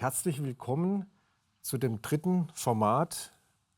herzlich willkommen zu dem dritten Format,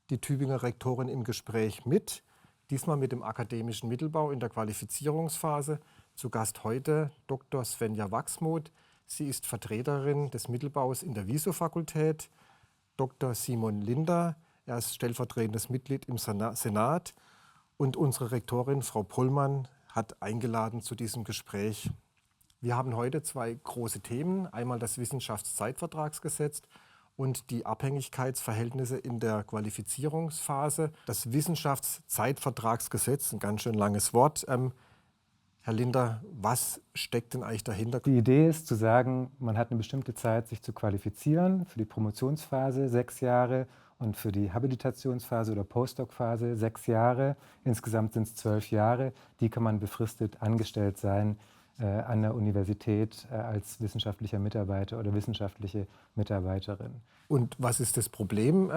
die Tübinger Rektorin im Gespräch mit. Diesmal mit dem akademischen Mittelbau in der Qualifizierungsphase. Zu Gast heute Dr. Svenja Wachsmuth. Sie ist Vertreterin des Mittelbaus in der WISO-Fakultät. Dr. Simon Linder, er ist stellvertretendes Mitglied im Senat. Und unsere Rektorin, Frau Pollmann, hat eingeladen zu diesem Gespräch. Wir haben heute zwei große Themen. Einmal das Wissenschaftszeitvertragsgesetz und die Abhängigkeitsverhältnisse in der Qualifizierungsphase. Das Wissenschaftszeitvertragsgesetz, ein ganz schön langes Wort. Herr Linder, was steckt denn eigentlich dahinter? Die Idee ist zu sagen, man hat eine bestimmte Zeit, sich zu qualifizieren, für die Promotionsphase 6 Jahre und für die Habilitationsphase oder Postdoc-Phase 6 Jahre. Insgesamt sind es 12 Jahre. Die kann man befristet angestellt sein an der Universität als wissenschaftlicher Mitarbeiter oder wissenschaftliche Mitarbeiterin. Und was ist das Problem,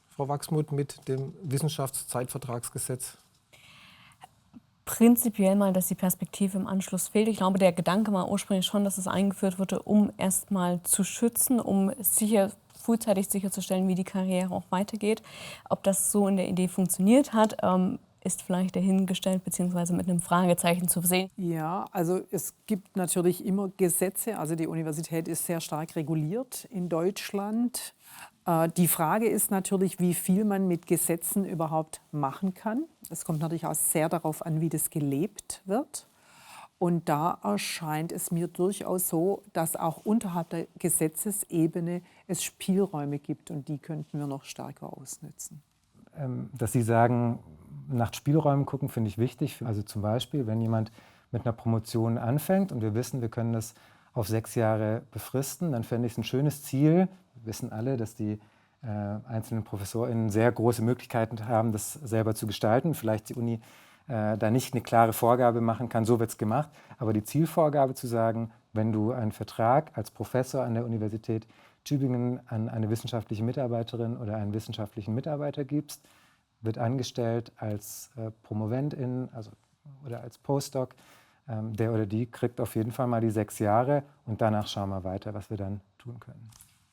Frau Wachsmuth, mit dem Wissenschaftszeitvertragsgesetz? Prinzipiell mal, dass die Perspektive im Anschluss fehlt. Ich glaube, der Gedanke war ursprünglich schon, dass es eingeführt wurde, um erst mal zu schützen, um frühzeitig sicherzustellen, wie die Karriere auch weitergeht. Ob das so in der Idee funktioniert hat, ist vielleicht dahingestellt bzw. mit einem Fragezeichen zu sehen. Ja, also es gibt natürlich immer Gesetze. Also die Universität ist sehr stark reguliert in Deutschland. Die Frage ist natürlich, wie viel man mit Gesetzen überhaupt machen kann. Es kommt natürlich auch sehr darauf an, wie das gelebt wird. Und da erscheint es mir durchaus so, dass auch unterhalb der Gesetzesebene es Spielräume gibt und die könnten wir noch stärker ausnutzen. Dass Sie sagen, nach Spielräumen gucken, finde ich wichtig. Also zum Beispiel, wenn jemand mit einer Promotion anfängt und wir wissen, wir können das auf 6 Jahre befristen, dann fände ich es ein schönes Ziel. Wir wissen alle, dass die einzelnen ProfessorInnen sehr große Möglichkeiten haben, das selber zu gestalten. Vielleicht die Uni da nicht eine klare Vorgabe machen kann, so wird es gemacht. Aber die Zielvorgabe zu sagen, wenn du einen Vertrag als Professor an der Universität Tübingen an eine wissenschaftliche Mitarbeiterin oder einen wissenschaftlichen Mitarbeiter gibst, wird angestellt als Promoventin oder als Postdoc. Der oder die kriegt auf jeden Fall mal die 6 Jahre und danach schauen wir weiter, was wir dann tun können.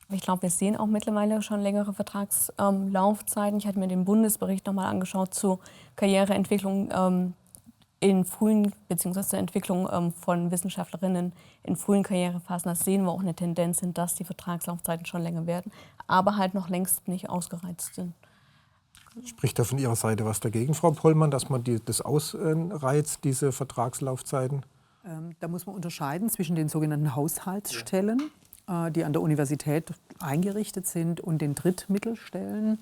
Ich glaube, wir sehen auch mittlerweile schon längere Vertragslaufzeiten. Ich hatte mir den Bundesbericht noch mal angeschaut zur Karriereentwicklung in frühen, beziehungsweise zur Entwicklung von Wissenschaftlerinnen in frühen Karrierephasen. Da sehen wir auch eine Tendenz hin, dass die Vertragslaufzeiten schon länger werden, aber halt noch längst nicht ausgereizt sind. Spricht da von Ihrer Seite was dagegen, Frau Pollmann, dass man das ausreizt, diese Vertragslaufzeiten? Da muss man unterscheiden zwischen den sogenannten Haushaltsstellen, die an der Universität eingerichtet sind, und den Drittmittelstellen.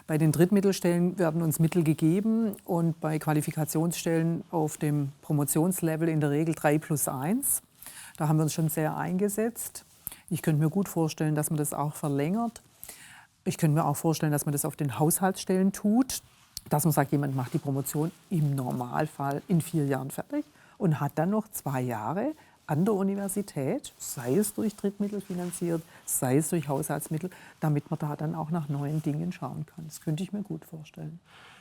Bei den Drittmittelstellen werden uns Mittel gegeben und bei Qualifikationsstellen auf dem Promotionslevel in der Regel 3+1. Da haben wir uns schon sehr eingesetzt. Ich könnte mir gut vorstellen, dass man das auch verlängert. Ich könnte mir auch vorstellen, dass man das auf den Haushaltsstellen tut, dass man sagt, jemand macht die Promotion im Normalfall in 4 Jahren fertig und hat dann noch 2 Jahre an der Universität, sei es durch Drittmittel finanziert, sei es durch Haushaltsmittel, damit man da dann auch nach neuen Dingen schauen kann. Das könnte ich mir gut vorstellen.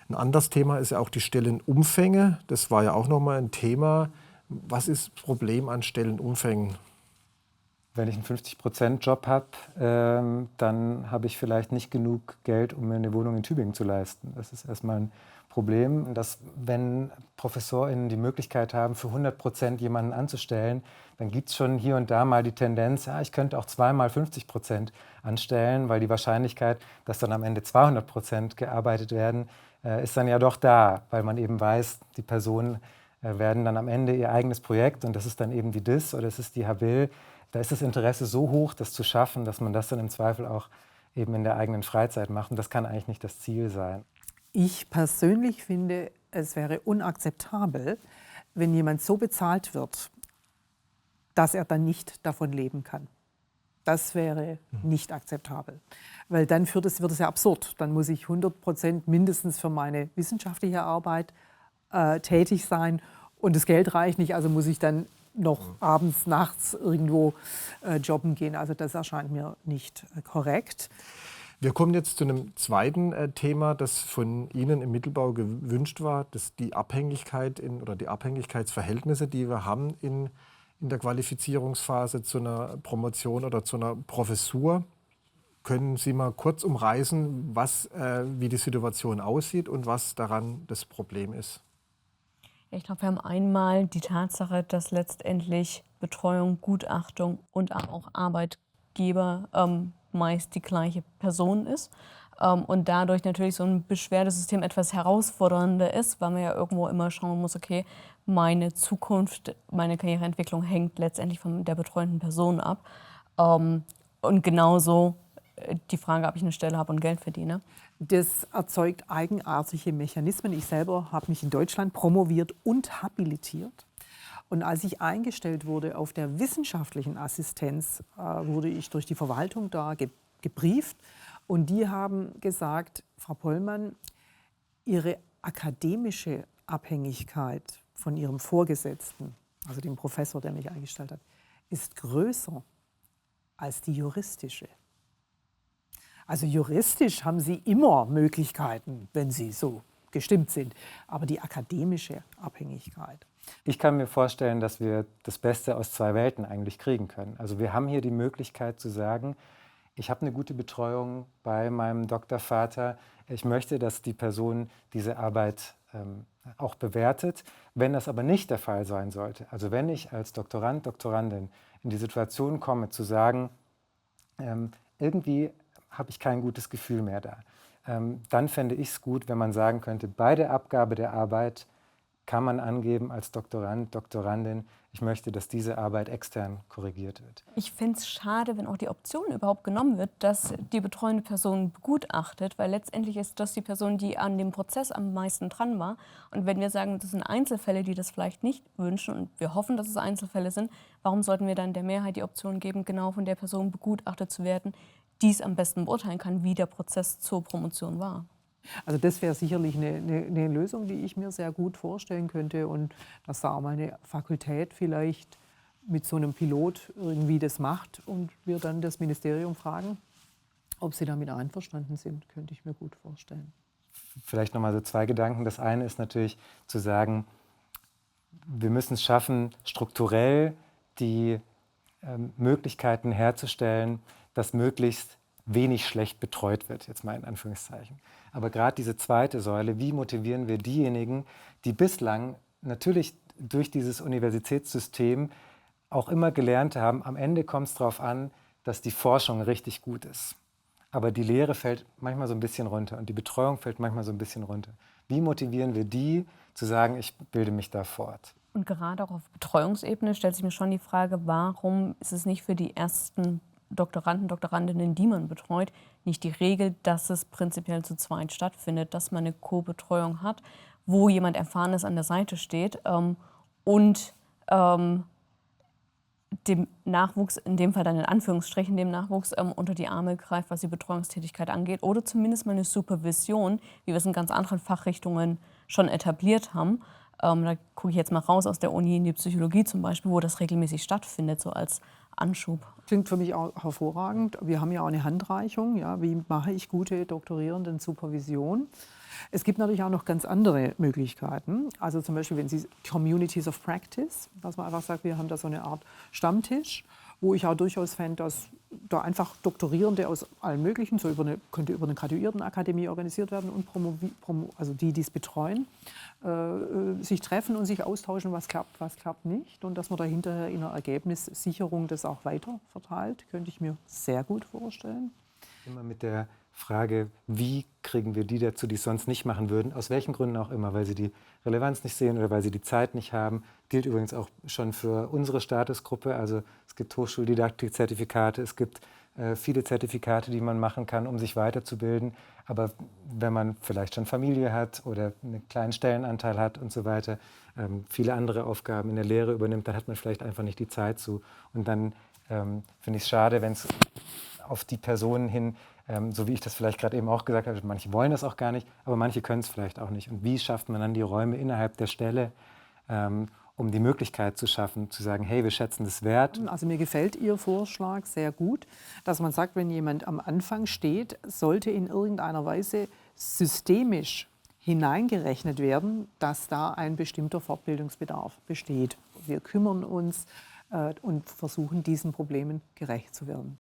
Ein anderes Thema ist ja auch die Stellenumfänge. Das war ja auch noch mal ein Thema. Was ist das Problem an Stellenumfängen? Wenn ich einen 50%-Job habe, dann habe ich vielleicht nicht genug Geld, um mir eine Wohnung in Tübingen zu leisten. Das ist erstmal ein Problem, dass wenn ProfessorInnen die Möglichkeit haben, für 100% jemanden anzustellen, dann gibt es schon hier und da mal die Tendenz, ja, ich könnte auch 2-mal 50% anstellen, weil die Wahrscheinlichkeit, dass dann am Ende 200% gearbeitet werden, ist dann ja doch da, weil man eben weiß, die Personen werden dann am Ende ihr eigenes Projekt, und das ist dann eben die DIS oder das ist die Habil. Da ist das Interesse so hoch, das zu schaffen, dass man das dann im Zweifel auch eben in der eigenen Freizeit macht. Und das kann eigentlich nicht das Ziel sein. Ich persönlich finde, es wäre unakzeptabel, wenn jemand so bezahlt wird, dass er dann nicht davon leben kann. Das wäre nicht akzeptabel, weil dann wird es ja absurd. Dann muss ich 100% mindestens für meine wissenschaftliche Arbeit tätig sein und das Geld reicht nicht, also muss ich dann noch abends, nachts irgendwo jobben gehen. Also das erscheint mir nicht korrekt. Wir kommen jetzt zu einem zweiten Thema, das von Ihnen im Mittelbau gewünscht war, das die Abhängigkeit oder die Abhängigkeitsverhältnisse, die wir haben in in der Qualifizierungsphase zu einer Promotion oder zu einer Professur. Können Sie mal kurz umreißen, wie die Situation aussieht und was daran das Problem ist? Ja, ich glaube, wir haben einmal die Tatsache, dass letztendlich Betreuung, Gutachtung und auch Arbeitgeber meist die gleiche Person ist. Und dadurch natürlich so ein Beschwerdesystem etwas herausfordernder ist, weil man ja irgendwo immer schauen muss, okay, meine Zukunft, meine Karriereentwicklung hängt letztendlich von der betreuenden Person ab. Und genauso die Frage, ob ich eine Stelle habe und Geld verdiene. Das erzeugt eigenartige Mechanismen. Ich selber habe mich in Deutschland promoviert und habilitiert. Und als ich eingestellt wurde auf der wissenschaftlichen Assistenz, wurde ich durch die Verwaltung da gebrieft. Und die haben gesagt, Frau Pollmann, Ihre akademische Abhängigkeit von Ihrem Vorgesetzten, also dem Professor, der mich eingestellt hat, ist größer als die juristische. Also juristisch haben Sie immer Möglichkeiten, wenn Sie so gestimmt sind, aber die akademische Abhängigkeit. Ich kann mir vorstellen, dass wir das Beste aus zwei Welten eigentlich kriegen können. Also wir haben hier die Möglichkeit zu sagen, ich habe eine gute Betreuung bei meinem Doktorvater. Ich möchte, dass die Person diese Arbeit auch bewertet. Wenn das aber nicht der Fall sein sollte, also wenn ich als Doktorand, Doktorandin in die Situation komme, zu sagen, irgendwie habe ich kein gutes Gefühl mehr da, dann fände ich es gut, wenn man sagen könnte, bei der Abgabe der Arbeit kann man angeben als Doktorand, Doktorandin, ich möchte, dass diese Arbeit extern korrigiert wird. Ich fände es schade, wenn auch die Option überhaupt genommen wird, dass die betreuende Person begutachtet, weil letztendlich ist das die Person, die an dem Prozess am meisten dran war. Und wenn wir sagen, das sind Einzelfälle, die das vielleicht nicht wünschen und wir hoffen, dass es Einzelfälle sind, warum sollten wir dann der Mehrheit die Option geben, genau von der Person begutachtet zu werden, die es am besten beurteilen kann, wie der Prozess zur Promotion war? Also das wäre sicherlich eine Lösung, die ich mir sehr gut vorstellen könnte und dass da auch mal eine Fakultät vielleicht mit so einem Pilot irgendwie das macht und wir dann das Ministerium fragen, ob sie damit einverstanden sind, könnte ich mir gut vorstellen. Vielleicht nochmal so zwei Gedanken. Das eine ist natürlich zu sagen, wir müssen es schaffen, strukturell die Möglichkeiten herzustellen, dass möglichst wenig schlecht betreut wird, jetzt mal in Anführungszeichen. Aber gerade diese zweite Säule, wie motivieren wir diejenigen, die bislang natürlich durch dieses Universitätssystem auch immer gelernt haben, am Ende kommt es darauf an, dass die Forschung richtig gut ist. Aber die Lehre fällt manchmal so ein bisschen runter und die Betreuung fällt manchmal so ein bisschen runter. Wie motivieren wir die, zu sagen, ich bilde mich da fort? Und gerade auch auf Betreuungsebene stellt sich mir schon die Frage, warum ist es nicht für die ersten Doktoranden, Doktorandinnen, die man betreut, nicht die Regel, dass es prinzipiell zu zweit stattfindet, dass man eine Co-Betreuung hat, wo jemand Erfahrenes an der Seite steht und dem Nachwuchs, in dem Fall dann in Anführungsstrichen, dem Nachwuchs unter die Arme greift, was die Betreuungstätigkeit angeht, oder zumindest mal eine Supervision, wie wir es in ganz anderen Fachrichtungen schon etabliert haben. Da gucke ich jetzt mal raus aus der Uni in die Psychologie zum Beispiel, wo das regelmäßig stattfindet, so als Anschub. Klingt für mich auch hervorragend. Wir haben ja auch eine Handreichung. Ja, wie mache ich gute Doktorierenden-Supervision? Es gibt natürlich auch noch ganz andere Möglichkeiten. Also zum Beispiel, wenn Sie Communities of Practice, dass man einfach sagt, wir haben da so eine Art Stammtisch, wo ich auch durchaus fände, dass da einfach Doktorierende aus allen möglichen, könnte über eine Graduiertenakademie organisiert werden und also die es betreuen, sich treffen und sich austauschen, was klappt nicht. Und dass man da hinterher in einer Ergebnissicherung das auch weiter verteilt, könnte ich mir sehr gut vorstellen. Immer mit der Frage, wie kriegen wir die dazu, die es sonst nicht machen würden, aus welchen Gründen auch immer, weil sie die Relevanz nicht sehen oder weil sie die Zeit nicht haben. Gilt übrigens auch schon für unsere Statusgruppe. Also es gibt Hochschuldidaktik-Zertifikate, es gibt viele Zertifikate, die man machen kann, um sich weiterzubilden. Aber wenn man vielleicht schon Familie hat oder einen kleinen Stellenanteil hat und so weiter, viele andere Aufgaben in der Lehre übernimmt, dann hat man vielleicht einfach nicht die Zeit zu. Und dann finde ich es schade, wenn es auf die Personen hin, so wie ich das vielleicht gerade eben auch gesagt habe, manche wollen das auch gar nicht, aber manche können es vielleicht auch nicht. Und wie schafft man dann die Räume innerhalb der Stelle, um die Möglichkeit zu schaffen, zu sagen, hey, wir schätzen das wert. Also mir gefällt Ihr Vorschlag sehr gut, dass man sagt, wenn jemand am Anfang steht, sollte in irgendeiner Weise systemisch hineingerechnet werden, dass da ein bestimmter Fortbildungsbedarf besteht. Wir kümmern uns und versuchen, diesen Problemen gerecht zu werden.